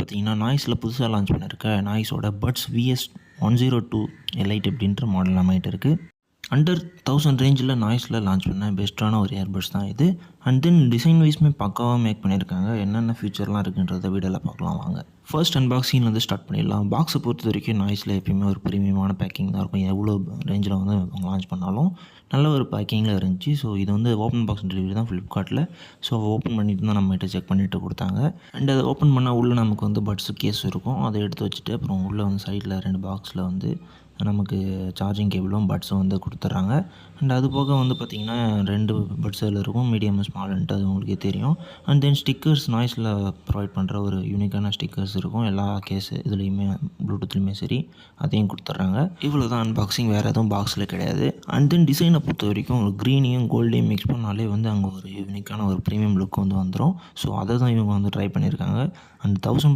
பார்த்தீங்கன்னா, நாய்ஸில் புதுசா லான்ச் பண்ணியிருக்க நாய்ஸோட பட்ஸ் VS102 எலைட் அப்படின்ற மாடல் நம்மகிட்ட இருக்குது. அண்டர் 1000 ரேஞ்சில் நாய்ஸில் லான்ச் பண்ண பெஸ்ட்டான ஒரு இயர்பட்ஸ் தான் இது. அண்ட் தென் டிசைன் வைஸ்மே பக்காவாக மேக் பண்ணியிருக்காங்க. என்னென்ன ஃபீச்சர்லாம் இருக்குன்றத வீடியோவில் பார்க்கலாம் வாங்க. ஃபர்ஸ்ட் அன்பாக்சிங்லேருந்து ஸ்டார்ட் பண்ணிடலாம். பாக்ஸை பொறுத்த வரைக்கும் நாய்ஸில் எப்பயுமே ஒரு ப்ரீமியமான பேக்கிங் தான் இருக்கும். எவ்வளோ ரேஞ்சில் வந்து அவங்க லான்ச் பண்ணாலும் நல்ல ஒரு பேக்கிங்கில் இருந்துச்சு. ஸோ இது வந்து ஓப்பன் பாக்ஸ் டெலிவரி தான் ஃப்ளிப்கார்ட்டில். ஸோ ஓப்பன் பண்ணிட்டு தான் நம்மகிட்ட செக் பண்ணிவிட்டு கொடுத்தாங்க. அண்ட் அதை ஓப்பன் பண்ணால் உள்ளே நமக்கு வந்து பட்ஸு கேஸ் இருக்கும். அதை எடுத்து வச்சுட்டு அப்புறம் உள்ளே வந்து சைடில் 2 பாக்ஸில் வந்து நமக்கு சார்ஜிங் கேபிளும் பட்ஸும் வந்து கொடுத்துட்றாங்க. அண்ட் அது போக வந்து பார்த்திங்கன்னா 2 பட்ஸ் அதில் இருக்கும், மீடியம் ஸ்மால்ன்ட்டு அது உங்களுக்கே தெரியும். அண்ட் தென் ஸ்டிக்கர்ஸ் நாய்ஸில் ப்ரொவைட் பண்ணுற ஒரு யூனிக்கான ஸ்டிக்கர்ஸ் இருக்கும் எல்லா கேஸு இதுலேயுமே, ப்ளூடூத்லேயுமே சரி, அதையும் கொடுத்துட்றாங்க. இவ்வளோ தான் அன்பாக்சிங், வேறு எதுவும் பாக்ஸில் கிடையாது. அண்ட் தென் டிசைனை பொறுத்த வரைக்கும் ஒரு க்ரீனையும் கோல்டையும் மிக்ஸ் பண்ணாலே வந்து அங்கே ஒரு யூனிக்கான ஒரு ப்ரீமியம் லுக் வந்து வந்துடும். ஸோ அதை தான் இவங்க வந்து ட்ரை பண்ணியிருக்காங்க. அண்ட் 1000